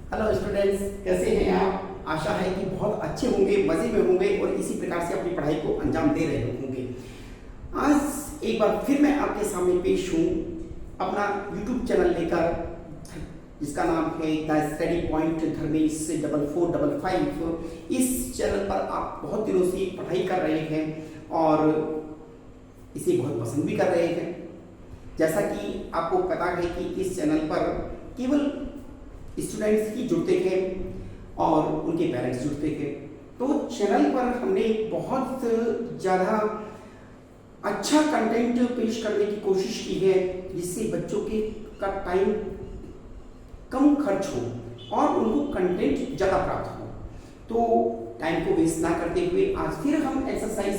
Hello students, कैसे हैं आप? आशा है कि बहुत अच्छे होंगे, मज़े में होंगे और इसी प्रकार से अपनी पढ़ाई को अंजाम दे रहे होंगे। आज एक बार फिर मैं आपके सामने पेश हूँ अपना यूट्यूब चैनल लेकर, जिसका नाम है द स्टडी पॉइंट धर्मेश 4455। इस चैनल पर आप बहुत दिनों से पढ़ाई कर रहे हैं और इसे बहुत पसंद भी कर रहे हैं। जैसा कि आपको पता है कि इस चैनल पर केवल स्टूडेंट्स ही जुड़ते हैं और उनके पेरेंट्स जुड़ते हैं। तो चैनल पर हमने बहुत ज़्यादा अच्छा कंटेंट पेश करने की कोशिश की है, जिससे बच्चों के का टाइम कम खर्च हो और उनको कंटेंट ज़्यादा प्राप्त हो। तो टाइम को वेस्ट ना करते हुए आज फिर हम एक्सरसाइज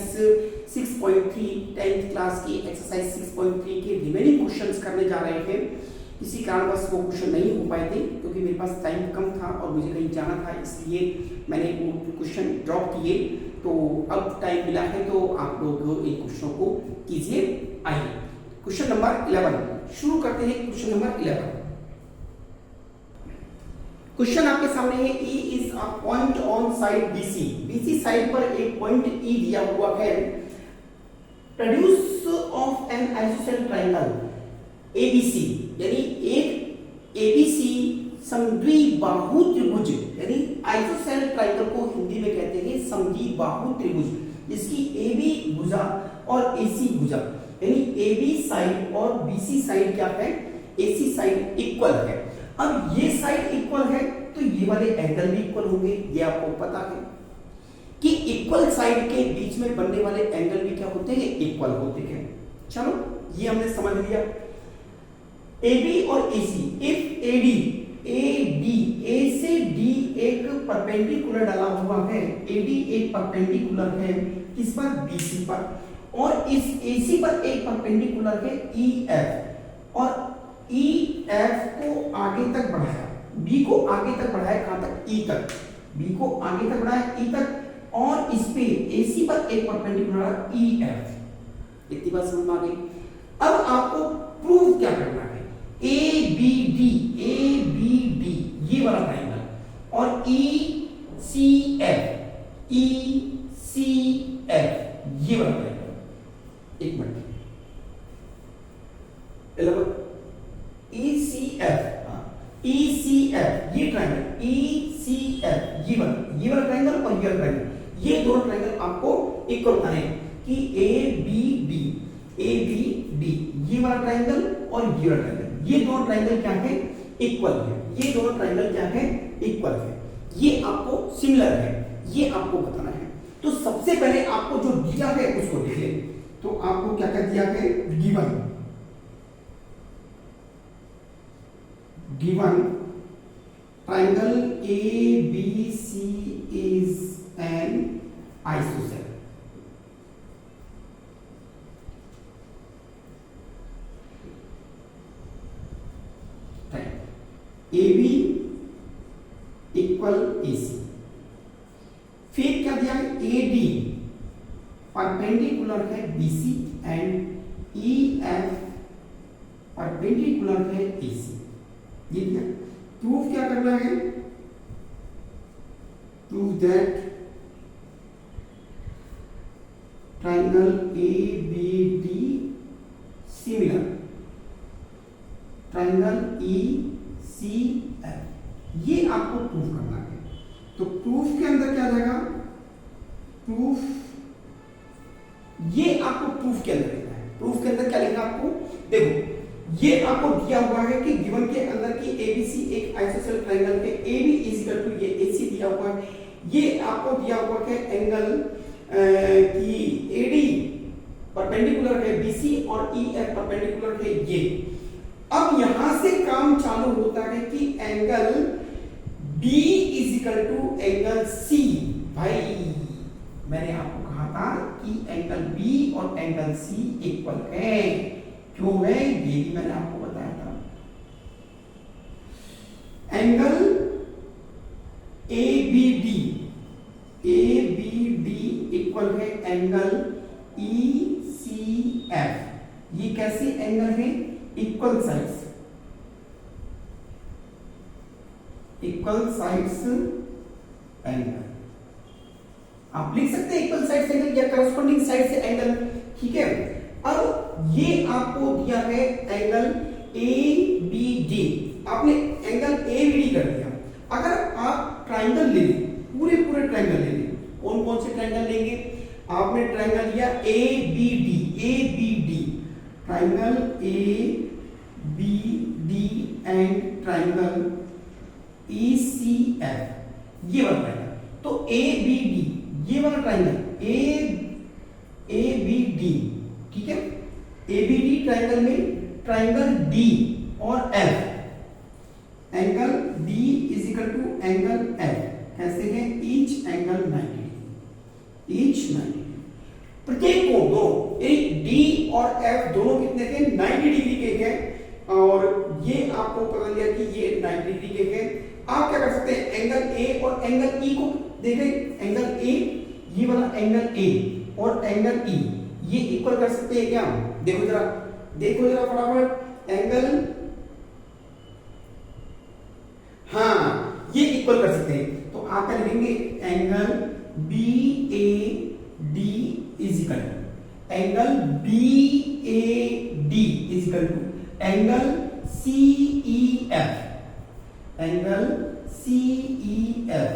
6.3 10th क्लास की एक्सरसाइज 6.3 के रिमेनिंग क्वेश्चंस करने जा रहे हैं। किसी कारणवश वो क्वेश्चन नहीं हो पाए थे क्योंकि मेरे पास टाइम कम था और मुझे कहीं जाना था, इसलिए मैंने वो क्वेश्चन ड्रॉप किए। तो अब टाइम मिला है तो आप लोग इन क्वेश्चनों को कीजिए। आइए क्वेश्चन नंबर 11 शुरू करते हैं। क्वेश्चन नंबर 11 क्वेश्चन आपके सामने है। E is a point on side BC। BC side पर एक पॉइंट E दिया हुआ है। Radius of N isosceles triangle ABC, यानी एक ABC समद्विबाहु त्रिभुज, यानी आइसोसेलेस ट्रायंगल को हिंदी में कहते हैं समद्विबाहु त्रिभुज, जिसकी AB भुजा और AC भुजा, यानी AB साइड और BC साइड क्या है? AC साइड इक्वल है। अब ये साइड इक्वल है तो ये वाले एंगल भी इक्वल होंगे। ये आपको पता है कि इक्वल साइड के बीच में बनने वाले एंगल भी क्या होते हैं? इक्वल होते हैं। चलो ये हमने समझ लिया। AB और AC, इफ AD A से D एक परपेंडिकुलर डाला हुआ है, AD एक परपेंडिकुलर है किस पर? BC पर, और इस AC पर एक परपेंडिकुलर है EF, और EF को आगे तक बढ़ाया, B को आगे तक बढ़ाया, कहां तक? E तक। B को आगे तक बढ़ाया E तक, और इस पे AC पर एक परपेंडिकुलर EF। इतनी बात समझ में आ गई। अब आपको प्रूव क्या करना है? ABD ये वाला ट्रायंगल और ECF ये वाला ट्रायंगल। एक मिनट, ECF ये ट्रायंगल, ECF ये वाला ट्रायंगल और ये वाला ट्रायंगल, ये दोनों ट्रायंगल आपको इक्वल बनाने हैं कि ABD ये वाला ट्रायंगल और ये वाला ट्रायंगल, ये दोनों ट्रायंगल क्या है? इक्वल है। ये दोनों ट्रायंगल क्या है? इक्वल है। ये आपको सिमिलर है, ये आपको बताना है। तो सबसे पहले आपको जो दिया है उसको लिख ले। तो आपको क्या क्या दिया है? Given triangle ABC is an isosceles. AB equal AC। फिर क्या दिया है? AD परपेंडिकुलर है BC एंड EF परपेंडिकुलर है AC। ये दिया। प्रूफ क्या करना है? Prove that triangle ABD similar triangle ECF, ये आपको प्रूफ करना है। तो प्रूफ के अंदर क्या जाएगा? प्रूफ, ये आपको प्रूफ के अंदर लिखना है। प्रूफ के अंदर क्या लिखना आपको? देखो ये आपको दिया हुआ है कि गिवन के अंदर की ABC एक आइसोसेलेस ट्रायंगल है, AB इक्वल टू ये AC दिया हुआ है। ये आपको दिया हुआ है एंगल की AD परपेंडिकुलर है BC और EF परपेंडिकुलर है ये। अब यहां से काम चालू होता है कि angle B is equal to angle C। भाई मैंने आपको कहा था कि एंगल B और एंगल C इक्वल है। क्यों है? ये भी मैंने आपको बताया था। एंगल ABD इक्वल है एंगल ECF। ये कैसे एंगल है? Equal sides. Equal sides angle, आप लिख सकते हैं इक्वल साइड्स एंगल या करस्पॉन्डिंग साइड से एंगल, ठीक है। अब ये आपको दिया है एंगल ABD, आपने एंगल ABD कर दिया। अगर आप ट्राइंगल ले लें, पूरे ट्राइंगल ले लें, कौन कौन से ट्राइंगल लेंगे, आपने ट्राइंगल लिया ABD, triangle ABD and triangle ECF, ये वाला ट्राइंगल। तो ABD ये वाला ट्राइंगल ABD, ठीक है। ABD ट्राइंगल में ट्राइंगल D और F, angle D is equal to angle F कैसे है, each angle 90 degree, each 90 degree, प्रत्येक कोण दो D और F दोनों कितने थे, 90 डिग्री के हैं। और ये आपको पता लिया कि ये 90 डिग्री के हैं। आप क्या कर सकते हैं, एंगल A और एंगल E को देखें, एंगल A ये वाला एंगल A और एंगल E ये इक्वल कर सकते हैं क्या, देखो जरा फटाफट, एंगल, हाँ ये इक्वल कर सकते हैं। तो आप क्या लिखेंगे, angle BAD is equal to angle BAD is equal to angle CEF, angle CEF,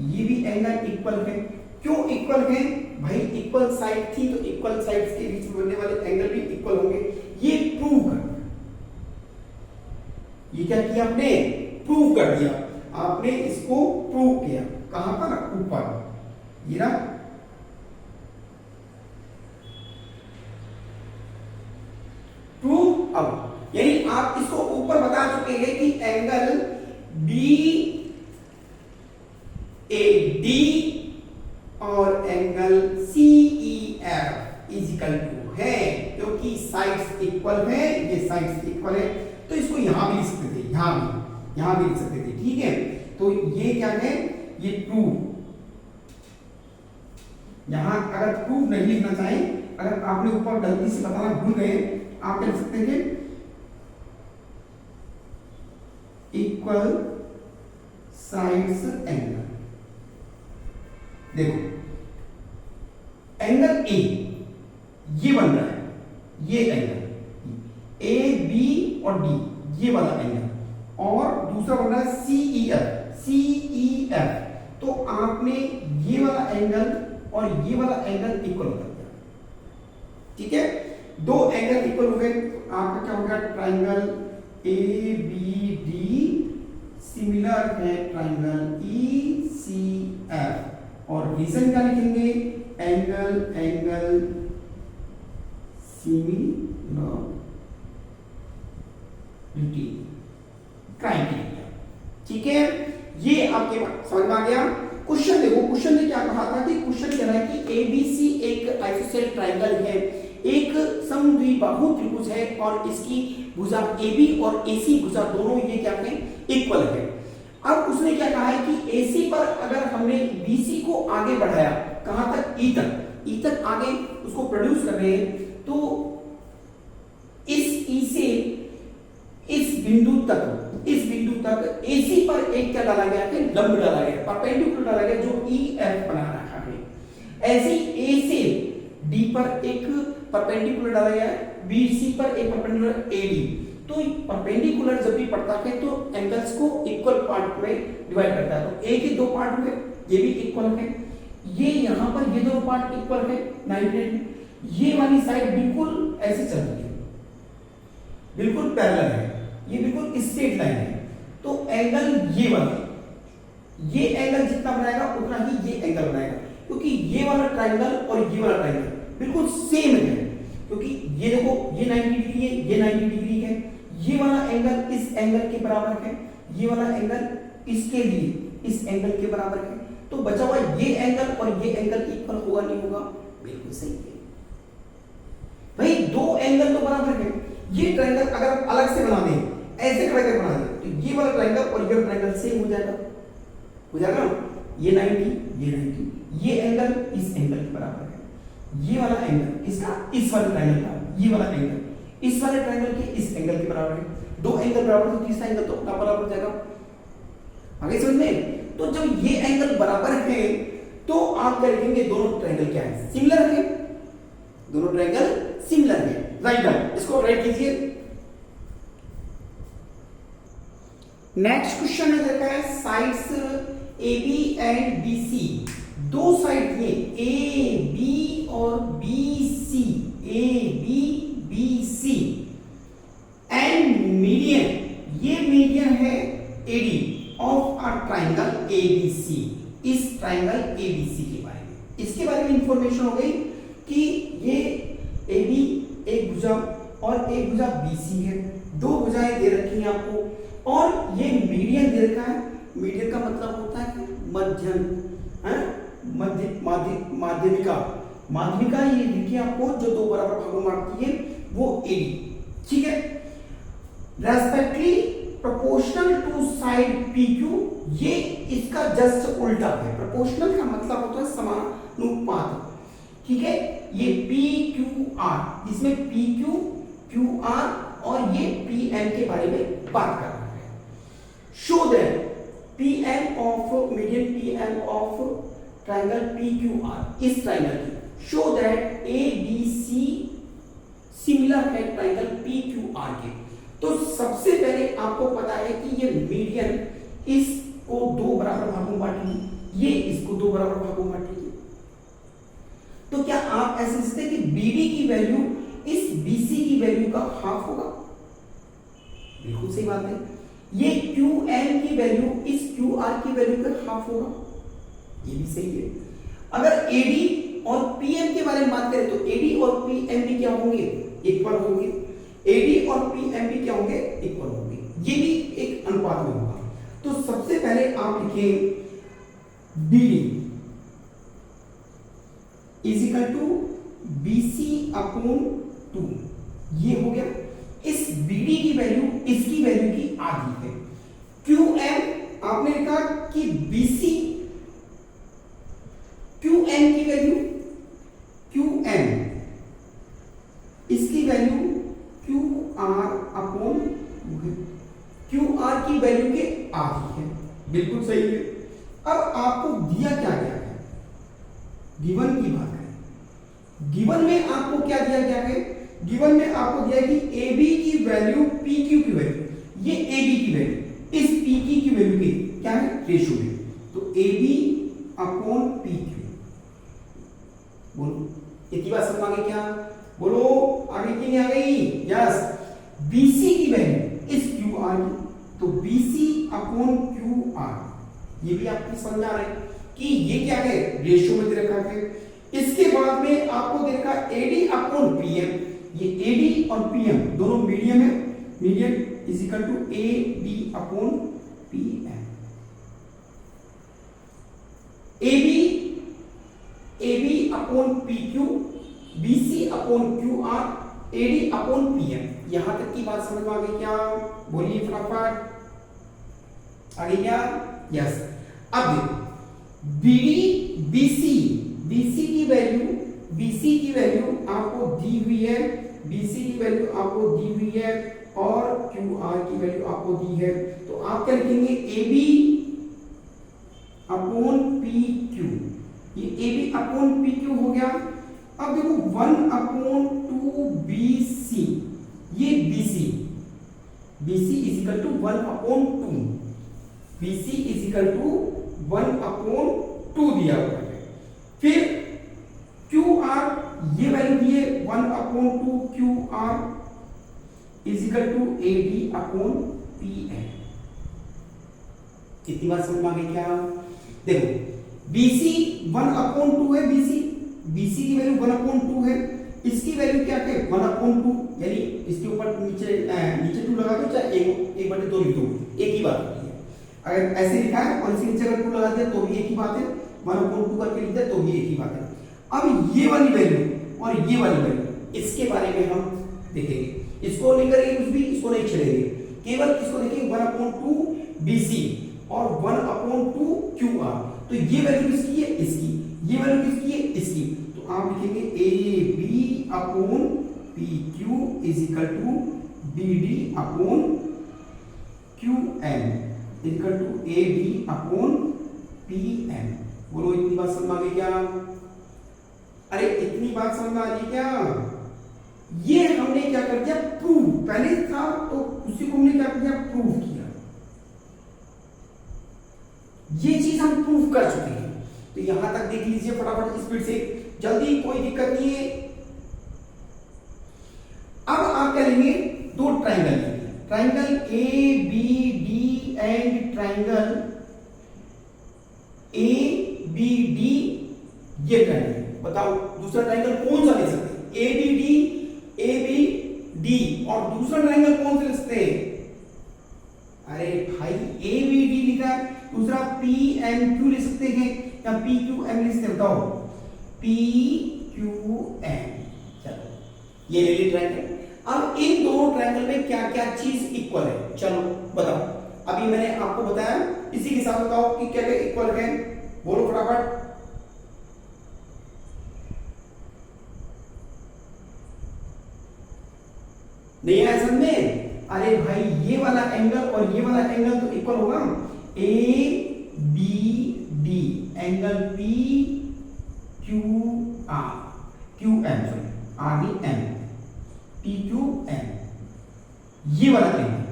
ये भी एंगल इक्वल है। क्यों इक्वल है भाई, इक्वल साइड थी तो इक्वल साइड्स के बीच में बनने वाले एंगल भी इक्वल होंगे, ये प्रूव कर, ये क्या किया आपने, प्रूव कर दिया, आपने इसको प्रूव किया। कहां पर, ऊपर, ये ना प्रूव। अब यानी आप इसको ऊपर बता चुके हैं कि एंगल BAD और angle CEF is equal to है, क्योंकि साइड्स इक्वल है, ये साइड्स इक्वल है, तो इसको यहां भी लिख सकते थे, यहां भी लिख सकते थे, ठीक है। तो ये क्या है, ये प्रूव, यहां अगर प्रूव नहीं लिखना चाहे, अगर आपने ऊपर गलती से बताना भूल गए, आप क्या लिख सकते हैं, इक्वल साइड्स एंगल। देखो एंगल A ये बन रहा है, ये एंगल AB और D ये वाला एंगल, और दूसरा बन रहा है CEF। तो आपने ये वाला एंगल और ये वाला एंगल इक्वल कर दिया, ठीक है। दो एंगल इक्वल हो गए, आपका क्या हो गया, ट्राइंगल ABD सिमिलर है ट्राइंगल ECF, और रीजन क्या लिखेंगे, एंगल सिमिलरिटी क्राइटेरिया, ठीक है। ये आपके समझ में आ गया। क्वेश्चन देखो, क्वेश्चन ने क्या कहा था कि क्वेश्चन कह रहा है कि ABC एक आइसोसेलेस ट्राइंगल है, एक समद्विबाहु त्रिभुज है, और इसकी भुजा AB और AC भुजा दोनों ये क्या है, इक्वल है। अब उसने क्या कहा है कि AC पर अगर हमने BC को आगे बढ़ाया, कहां तक, E तक आगे उसको प्रोड्यूस कर रहे हैं, तो इस E से इस बिंदु तक AC पर एक क्या डाला गया है, लंब डाला गया, परपेंडिकुलर डाला गया, जो EF बना रखा है। ऐसे A से D पर एक परपेंडिकुलर डाला गया है, BC पर एक परपेंडिकुलर AD। तो परपेंडिकुलर जब भी पड़ता है तो एंगल्स को इक्वल पार्ट में डिवाइड करता है। तो A के दो पार्ट हुए, ये भी इक्वल है, ये यहां पर ये दो पार्ट इक्वल है 90 डिग्री, ये वाली साइड बिल्कुल ऐसे चल रही है, बिल्कुल पैरेलल है, ये बिल्कुल स्ट्रेट लाइन है। तो एंगल ये वाला, ये एंगल जितना बनाएगा उतना ही ये एंगल बनाएगा, क्योंकि ये वाला ट्राइंगल और ये वाला ट्राइंगल बिल्कुल सेम है, क्योंकि ये देखो ये 90 डिग्री है, ये 90 डिग्री है, ये वाला एंगल इस एंगल के बराबर है, ये वाला एंगल इसके लिए इस एंगल के बराबर है। तो बचा हुआ ये एंगल और ये एंगल इक्वल होगा, नहीं होगा, बिल्कुल सही है भाई, दो एंगल तो बराबर है। ये ट्रायंगल अगर आप अलग से बना दें, ऐसे खड़ा करके बना दें, तो ये वाला ट्रायंगल और ये ट्रायंगल सेम हो जाएगा ना, ये 90, ये एंगल इस एंगल के बराबर है, ये वाला एंगल इसका इस वाले ट्रायंगल का, ये वाला एंगल इस वाले ट्रायंगल के इस एंगल के बराबर है। दो एंगल बराबर तो तीसरा एंगल तो अपना बराबर हो जाएगा। आगे समझ में? तो जब ये एंगल बराबर है तो आप क्या लिखेंगे, दोनों ट्रायंगल क्या है, सिमिलर है, दोनों ट्रायंगल सिमिलर है। राइट डाउन, इसको राइट कीजिए। नेक्स्ट क्वेश्चन है देखा है sides A B and B C, दो साइड ये ए बी और B C, A B B C and median, ये मीडियन है AD of a triangle ABC, इस ट्राइंगल एबीसी के बारे में, इसके बारे में इंफॉर्मेशन हो गई कि ये एबी एक भुजा और एक भुजा बीसी है, दो भुजाएं दे रखी हैं आपको और ये मीडियन दे रखा है। मीडियन का मतलब होता है कि मध्यम, माध्यमिका, माध्यमिका ये देखिए आपको जो दो बराबर भागों में बांटती है वो एडी, ठीक है। Respectively proportional to side PQ, ये इसका जस्ट उल्टा है। प्रोपोर्शनल का मतलब होता है समानुपात, ठीक है। ये PQR, इसमें PQ QR और ये PM के बारे में बात कर रहा है। Show that PM of median, PM of triangle PQR, इस ट्राइंगल की शो दैट ABC सिमिलर है ट्राइंगल PQR के। तो सबसे पहले आपको पता है कि ये मीडियन इसको दो बराबर भागों में बांटेगी, ये इसको दो बराबर भागों में बांटेगी। तो क्या आप ऐसे लिखते हैं कि BD की वैल्यू इस BC की वैल्यू का हाफ होगा? बिल्कुल सही बात है। ये QM की वैल्यू इस QR की वैल्यू का हाफ होगा, ये भी सही है। अगर AD और PM के बारे में बात करें तो AD और PM भी क्या होंगे, इक्वल होंगे। AD और PM भी क्या होंगे, इक्वल होंगे, ये भी एक अनुपात में होगा। तो सबसे पहले आप लिखें BD is equal to BC upon 2, ये हो गया। इस BD की वैल्यू इसकी वैल्यू की आधी है। QM आपने लिखा कि BC, QM की वैल्यू, QM इसकी वैल्यू QR अपॉन, QR की वैल्यू के आधी है, बिल्कुल सही है। अब आपको दिया क्या गया है, गिवन की बात है। गिवन में आपको क्या दिया गया है, गिवन में आपको दिया कि AB की वैल्यू PQ की वैल्यू, ये AB की वैल्यू इस PQ की वैल्यू के क्या है, रेशो में। तो AB अपॉन PQ, बोलो इतनी बात समझ आ गई क्या? बोलो आगे की नहीं आ गई? यस। BC की वैल्यू इस QR की, तो BC अपॉन QR, ये भी आपकी समझ आ रहा है कि ये क्या है, रेशियो में दे रखा है। इसके बाद में आपको दे रखा AD अपॉन PM, ये AD और PM दोनों मीडियम है, medium is equal to AD upon PM। AB upon PQ, BC upon QR, AD upon PM। यहां तक की बात समझ में आ गई क्या? बोलिए फटाफट, आ गई क्या? यस। अब देखो BC की वैल्यू आपको दी हुई है, BC की वैल्यू आपको दी हुई है और QR की वैल्यू आपको दी है। तो आप क्या लिखेंगे, AB अपॉन PQ, ये AB अपॉन PQ हो गया। अब देखो 1 अपॉन 2 BC, ये BC is equal to 1 upon 2, BC is equal to 1 upon 2 दिया हुआ है। फिर QR ये वैल्यू दी है 1 upon 2 QR is equal to AD upon PM। कितनी बात समझ में आ गई क्या? देखो BC 1 अपॉन 2 है, BC की वैल्यू 1 अपॉन 2 है, इसकी वैल्यू क्या है 1 अपॉन 2, यानी इसके ऊपर नीचे 2 लगा दो, चाहे 1/2 लिख दो, एक ही बात होती है। अगर ऐसे लिखा है और इसके नीचे अगर 2 लगा दिया तो भी एक ही बात है, 1 अपॉन 2 करके लिख दिया तो भी एक ही बात है। अब ये वाली वैल्यू और ये वाली वैल्यू, इसके बारे में हम देखेंगे। इसको नहीं करेंगे कुछ भी, इसको नहीं छेड़ेंगे, केवल इसको देखेंगे 1 अपॉन 2 BC और 1 अपॉन 2 QR। तो ये वैल्यू किसकी है, इसकी, ये वैल्यू किसकी है, इसकी। तो आप लिखेंगे AB upon PQ is equal to BD upon QM। Equal to A B upon P M. बोलो इतनी बात समझ आ गई क्या? अरे इतनी बात समझ आ रही क्या? ये हमने क्या कर दिया, प्रूव। पहले था तो उसी को हमने क्या किया, प्रूव किया। ये चीज हम प्रूव कर चुके हैं। तो यहां तक देख लीजिए फटाफट स्पीड से, जल्दी, कोई दिक्कत नहीं है। अब आप क्या लेंगे, दो ट्राइंगल लेंगे, triangle A B D and triangle A B D. ये ट्राइंगल बताओ दूसरा ट्राइंगल कौन सा ले सकते हैं? A B D. और दूसरा ट्राइंगल कौन सा ले सकते हैं? अरे भाई ए बी डी लिखा है, दूसरा पी एम क्यू ले सकते हैं या पी क्यू एम ले सकते हैं? बताओ, पी क्यू एम। चलो ये ले ली ट्राइंगल। अब इन दोनों ट्राइंगल में क्या क्या चीज इक्वल है, चलो बताओ। अभी मैंने आपको बताया, इसी के साथ बताओ कि क्या क्या इक्वल है, बोलो फटाफट। नहीं है समझ में? अरे भाई ये वाला एंगल और ये वाला एंगल तो इक्वल होगा। A B D angle P Q R, Q M, sorry R D M, P Q M, ये वाला एंगल,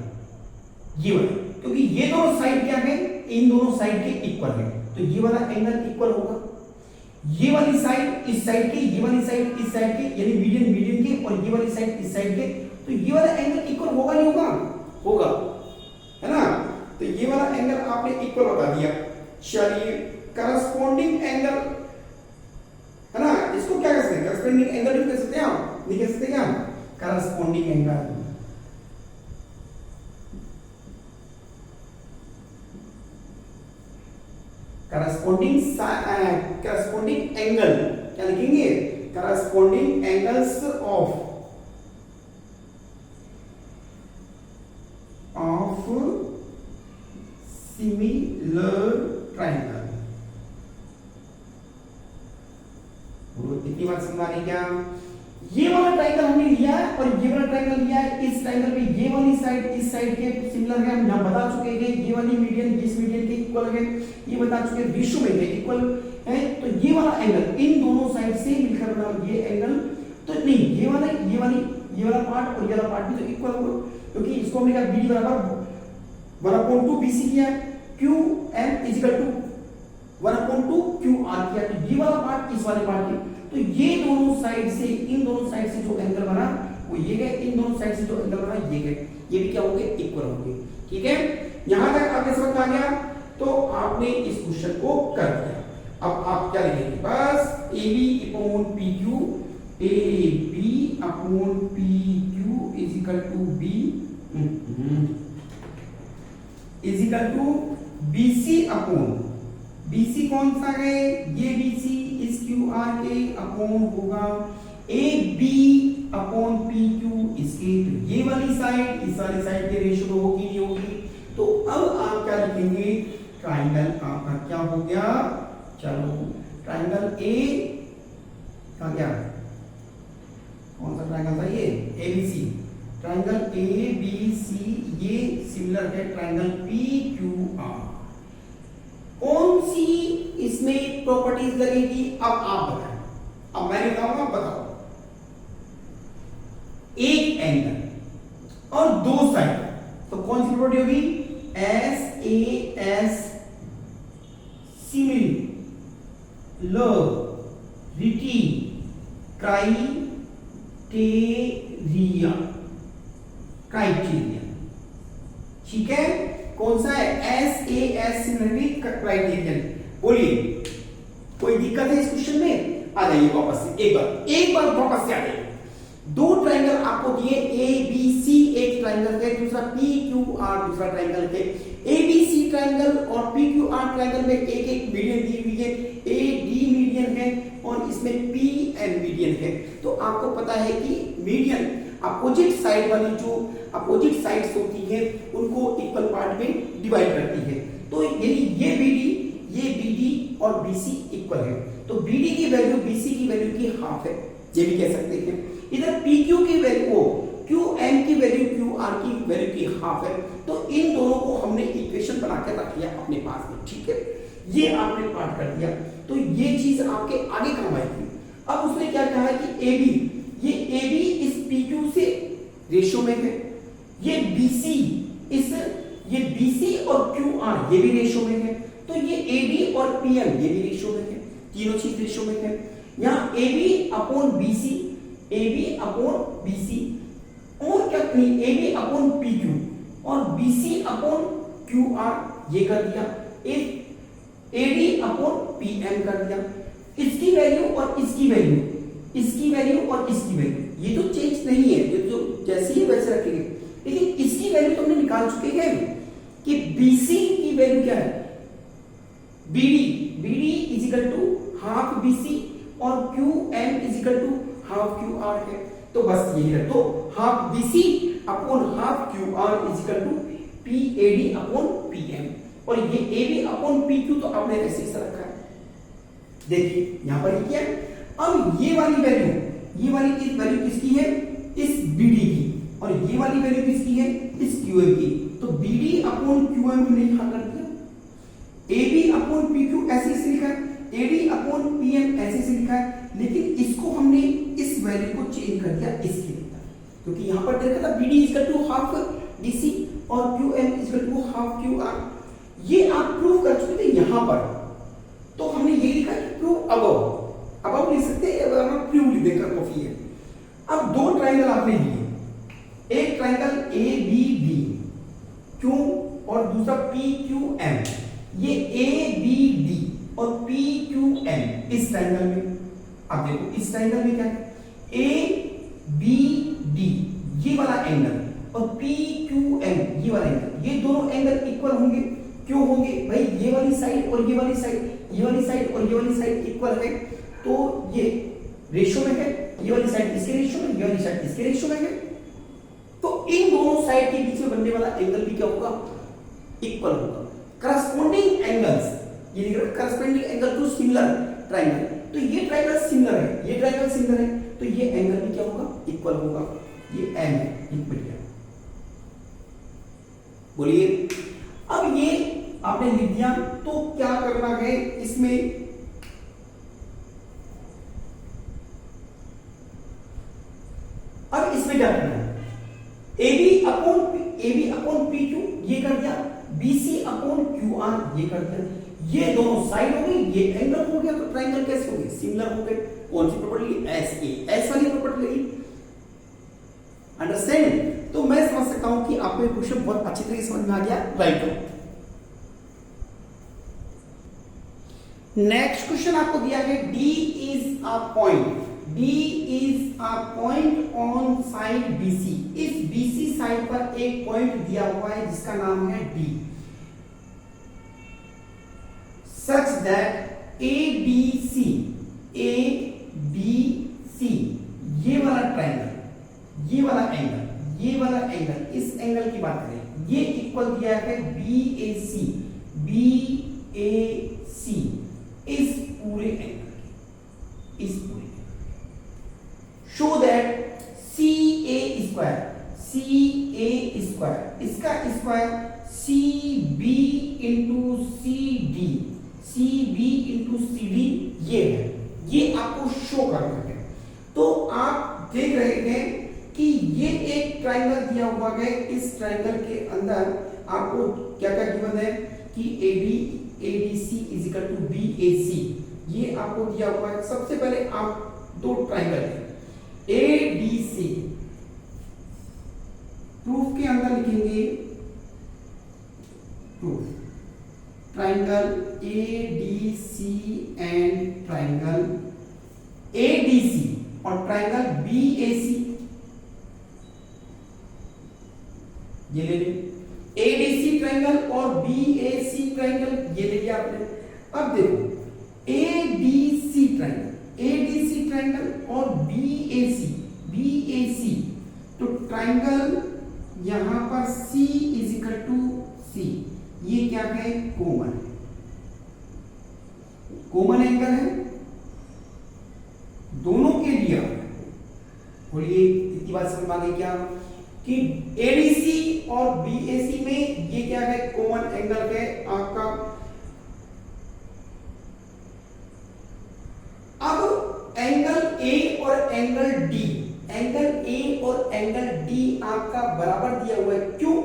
ये वाला, क्योंकि ये दोनों साइड क्या है, इन दोनों साइड के इक्वल है, तो ये वाला एंगल इक्वल होगा। ये वाली साइड इस साइड के, ये वाली साइड इस साइड के, यानी मीडियन के, और ये वाली साइड इस साइड के, तो ये वाला एंगल इक्वल होगा नहीं होगा? होगा, है ना? तो ये वाला एंगल आपने इक्वल बता दिया। चलिए करस्पॉन्डिंग एंगल, है ना, इसको क्या कह सकते हैं, करस्पॉन्डिंग एंगल भी कह सकते हैं आप, नहीं कह सकते क्या? करस्पॉन्डिंग एंगल, करस्पॉन्डिंग एंगल क्या लिखेंगे? Corresponding angles of similar triangle. इतनी बात समझ आ रही क्या? ये वाला ट्राइंगल हमने लिया है और ये वाला ट्राइंगल लिया है। इस ट्राइंगल में ये वाली साइड इस साइड के सिमिलर है, हम यहां बता चुके हैं। ये वाली मीडियन इस मीडियन के इक्वल है, ये बता चुके हैं, रेशियो में है, इक्वल है। तो ये वाला एंगल इन दोनों साइड से मिलकर बना ये एंगल, तो नहीं ये वाला पार्ट और ये वाला पार्ट भी तो इक्वल होगा, क्योंकि इसको हमने कहा बी बराबर 1/2 BC किया, Q M is equal to 1/2 Q R किया। तो ये वाला पार्ट इस वाले पार्ट के, तो ये दोनों साइड से, इन दोनों साइड से जो एंगल बना वो ये गए, इन दोनों साइड से जो एंगल बना ये गए, ये भी क्या होंगे, इक्वल होंगे। ठीक है, यहां तक आपने समझ आ गया? तो आपने इस क्वेश्चन को कर दिया। अब आप क्या लिखेंगे, बस A B upon P Q, A B upon P Q is equal to B is equal to BC upon, BC कौन सा है, ये बीसी इस क्यू आर के अपॉन होगा A B upon P Q इसके। तो ये वाली साइड इस वाली साइड के रेशियो में होगी नहीं होगी? तो अब आप क्या लिखेंगे, ट्राइंगल आपका क्या हो गया, चलो ट्राइंगल ए का क्या, कौन सा ट्राइंगल था ये, ABC. Triangle A B C ये सिमिलर है ट्राइंगल पी क्यू आर। कौन सी इसमें प्रॉपर्टीज लगेगी, अब आप बताएं। अब मैंने बताऊंगा, बताओ। एक एंगल और दो साइड, तो कौन सी प्रॉपर्टी होगी, S A S similarity criteria. ठीक है, कौन सा है, S A S similarity criterion. बोलिए कोई दिक्कत है इस क्वेश्चन में? आ जाइए वापस से, एक बार वापस से आ जाइए। दो ट्राइंगल आपको दिए, ए बी सी एक ट्राइंगल है, दूसरा पी क्यू आर दूसरा ट्राइंगल है। ए बी सी ट्राइंगल और पी क्यू आर ट्राइंगल में एक एक मीडियन दी हुई है, ए डी मीडियन है और इसमें पी एन मीडियन है। तो आपको पता है कि मीडियन अपोजिट साइड वाली जो अपोजिट साइड्स होती है उनको इक्वल पार्ट में डिवाइड करती है। तो यदि ये BD और BC इक्वल है, तो BD की वैल्यू BC की वैल्यू की हाफ है, ये भी कह सकते हैं। इधर PQ की वैल्यू QM की वैल्यू QR की वैल्यू की हाफ है। तो इन दोनों को हमने इक्वेशन बना अपने पास में, ठीक है। ये आपने पार्ट कर दिया, तो ये चीज आपके आगे काम आएगी। अब उसने क्या कहा है कि AB, ये AB इस PQ से रेशियो में है, ये BC ये BC और QR ये भी रेशियो में है, तो ये AD और PM ये भी रेशियो में है, तीनों चीज रेशियो में है। यहाँ AB upon BC, AB upon BC और क्या नहीं, AB अपॉन PQ और BC अपॉन QR ये कर दिया, AD अपॉन PM कर दिया। इसकी वैल्यू और इसकी वैल्यू, इसकी वैल्यू और इसकी वैल्यू ये तो चेंज नहीं है, ये जो जैसे ही वैसे रखेंगे, लेकिन इसकी वैल्यू तो हमने निकाल चुके हैं कि BC की वैल्यू क्या है, BD is equal to half BC और QM is equal to half QR है। तो बस यही है, तो half BC upon half QR is equal to PAD upon PM, और ये AB अपॉन PQ तो आपने ऐसे ही रखा है। देखिए यहां पर क्या है, अब ये वाली वैल्यू किसकी है, इस BD की, और ये वाली वैल्यू किसकी है, इस QM की। तो BD अपॉन QM हमने यहां कर दिया, AB अपॉन PQ ऐसे ही लिखा है, AD अपॉन PM ऐसे ही लिखा है, लेकिन इसको हमने इस वैल्यू को चेंज कर दिया इसके अंदर, क्योंकि यहां पर देखा था BD equal to half BC और QM equal to half QR। ये आप प्रूव कर चुके थे यहां पर, तो हमने ये लिखा कि प्रूव अब लिख सकते हैं, अब हम प्रूव लिख देकर कॉफी है। अब दो ट्रायंगल आपने लिए, एक ट्रायंगल ABD क्यों और दूसरा PQM, ये ABD और PQM इस ट्रायंगल में, अब देखो इस ट्रायंगल में क्या है, ABD ये वाला एंगल और PQM ये वाला एंगल, ये दोनों एंगल इक्वल होंगे। क्यों होंगे भाई, ये वाली साइड और ये वाली साइड, ये वाली साइड और ये वाली साइड इक्वल है, तो ये रेशियो में है, ये वाली साइड इसके रेशियो में, ये वाली साइड इसके रेशियो में है, तो इन दोनों साइड के बीच में बनने वाला एंगल भी क्या होगा, इक्वल होगा। करस्पॉन्डिंग एंगल्स, ये लिख रहा है corresponding angle to similar triangle, तो ये ट्रायंगल सिमिलर है, ये ट्रायंगल सिमिलर है, तो ये एंगल भी क्या होगा, इक्वल होगा। ये एम है, इक्वल है। बोलिए, अब ये आपने लिख दिया, तो क्या करना है इसमें, अब इसमें क्या करना है, AB अपॉन PQ ये कर दिया, BC अपॉन QR ये कर दिया, ये दोनों साइड हो गई, ये एंगल हो गया, तो ट्रायंगल कैसे हो गए, सिमिलर हो गए। कौन सी प्रॉपर्टी, एस वाली प्रॉपर्टी लगी, अंडरस्टैंड। तो मैं समझ सकता हूं कि आपको ये क्वेश्चन बहुत अच्छी तरीके से समझ में आ गया, राइट। नेक्स्ट क्वेश्चन आपको दिया है, D is a point on side BC, इस BC साइड पर एक पॉइंट दिया हुआ है जिसका नाम है D, such that ABC ये वाला ट्रायंगल, ये वाला एंगल, इस एंगल की बात करें, ये इक्वल दिया है BAC इस पूरे एंगल, इस पूरे शो दैट CA स्क्वायर, इसका स्क्वायर CB इंटू CD ये है, ये आपको शो करना है। तो आप देख रहे हैं कि ये एक ट्रायंगल दिया हुआ है, इस ट्रायंगल के अंदर आपको क्या क्या गिवन है कि ADC is equal to BAC, ये आपको दिया हुआ है। सबसे पहले आप दो ट्रायंगल है ADC, प्रूफ के अंदर लिखेंगे proof, triangle ADC and triangle ADC और ट्रायंगल BAC, ये ले लें, ADC ट्रायंगल और BAC ट्रायंगल ये ले लिया आपने। अब देखो ADC ट्रायंगल और BAC, तो ट्रायंगल यहां पर C is equal to C, ये क्या है, कॉमन एंगल है, दोनों के लिए। बोलिए इतनी बात समझ में आ गई क्या कि ADC और BAC में ये क्या है, कॉमन एंगल है आपका एंगल ए और एंगल डी आपका बराबर दिया हुआ है, क्यों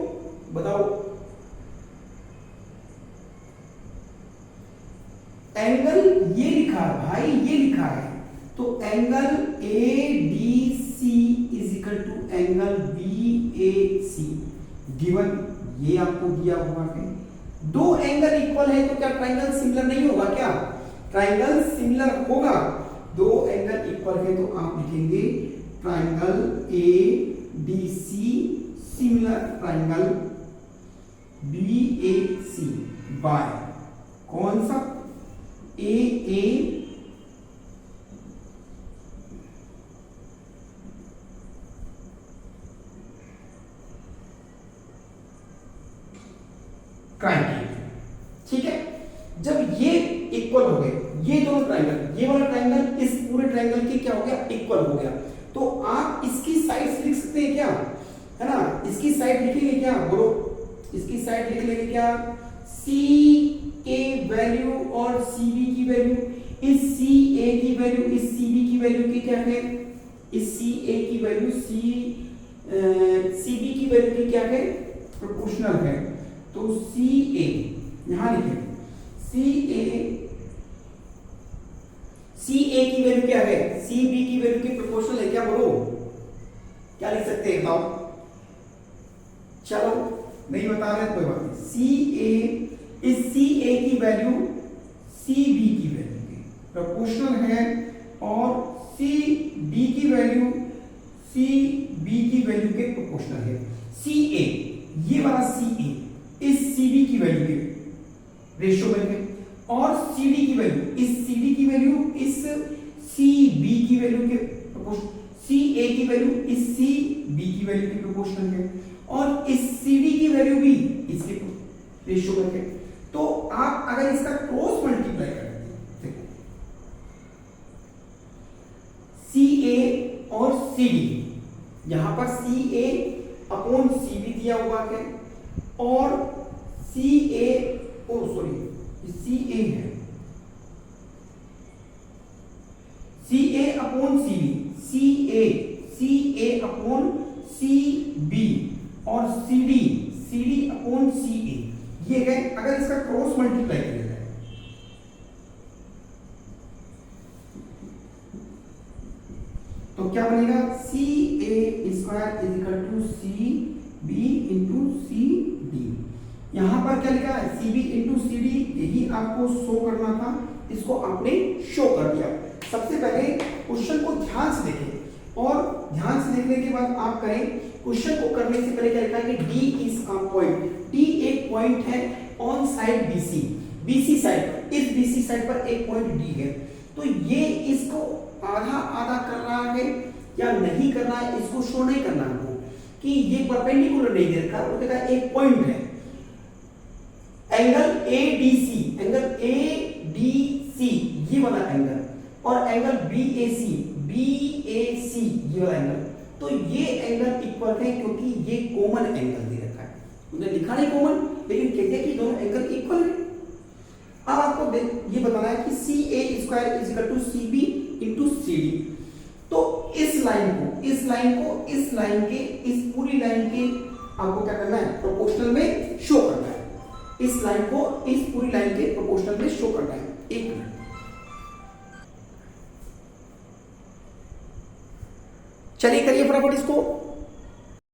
बताओ? एंगल ये लिखा है भाई, ये लिखा है, तो angle A D C is equal to angle B A C given, ये आपको दिया हुआ है। दो एंगल इक्वल है तो क्या ट्राइंगल सिमिलर नहीं होगा? क्या ट्राइंगल सिमिलर होगा? दो एंगल इक्वल है तो आप लिखेंगे triangle A D C similar triangle B A C by कौन सा? A A triangle. ठीक है, जब ये इक्वल हो गए, ये दोनों ट्राइंगल, ये वाला ट्राइंगल इस पूरे ट्राइंगल के क्या हो गया? इक्वल हो गया। तो आप इसकी साइड्स लिख सकते हैं क्या? है ना, इसकी साइड लिखेंगे क्या? बोलो, इसकी साइड लिख लेंगे क्या? सी ए वैल्यू और सी बी की वैल्यू, इस सी ए की वैल्यू इस सी बी की वैल्यू की क्या है? इस सी ए की वैल्यू सी बी की वैल्यू की क्या है? प्रोपोर्शनल है। तो सी ए यहां लिखें, सी ए की वैल्यू क्या है? सी बी की वैल्यू के प्रोपोर्शनल है क्या? बोलो, क्या लिख सकते हैं बताओ? चलो नहीं बता रहे कोई बात नहीं। सी ए, इस सी ए की वैल्यू सी बी की वैल्यू के प्रोपोर्शनल है, और सी डी की वैल्यू सी बी की वैल्यू के प्रोपोर्शनल है। सी ए, ये वाला सी ए इस सी बी की वैल्यू के रेशियो में है, और सी डी की वैल्यू इस सी डी की वैल्यू इस सी बी की वैल्यू के प्रोपोर्शनल, सी ए की वैल्यू इस सी बी की वैल्यू के प्रोपोर्शनल है, और इस सी डी की वैल्यू भी इसके रेशियो में है। तो आप अगर इसका क्रॉस मल्टीप्लाई करेंगे, देखो सी ए और सी डी, यहां पर सी ए अपॉन सी बी दिया हुआ है, और सी ए, ओ सॉरी सी ए है, सी ए अपॉन सी बी, सी ए अपॉन सी बी, और सी डी अपॉन सी ए, ये है। अगर इसका क्रॉस मल्टीप्लाई किया जाए तो क्या बनेगा? C A square is equal to C B into C D. यहां पर क्या लिखा है? C B into C D, यही आपको शो करना था, इसको आपने शो कर दिया। सबसे पहले क्वेश्चन को ध्यान से देखें, और ध्यान से देखने के बाद आप करें। क्वेश्चन को करने से पहले क्या लिखा है कि D is a point, D एक पॉइंट है on side BC, BC side पर, इस बीसी साइड पर एक पॉइंट डी है। तो ये इसको आधा आधा कर रहा है या नहीं कर रहा है, इसको शो नहीं करना है कि ये परपेंडिकुलर नहीं दे रखा, वो कहता है एक पॉइंट है। Angle A D C, angle A D C ये वाला एंगल, और एंगल बी ए सी ये वाला एंगल, तो ये एंगल इक्वल है क्योंकि ये कॉमन एंगल दे रखा है। उन्हें लिखा नहीं कॉमन, लेकिन कहते हैं कि दोनों एंगल इक्वल है। अब आपको ये बताना है कि C A square is equal to C B into C D. तो इस लाइन को इस लाइन के, इस पूरी लाइन के आपको क्या करना है? प्रोपोर्शनल में शो करना है। इस लाइन को इस पूरी लाइन के प्रोपोर्शनल में शो करना है। एक मिनट, चलिए करिए फटाफट इसको।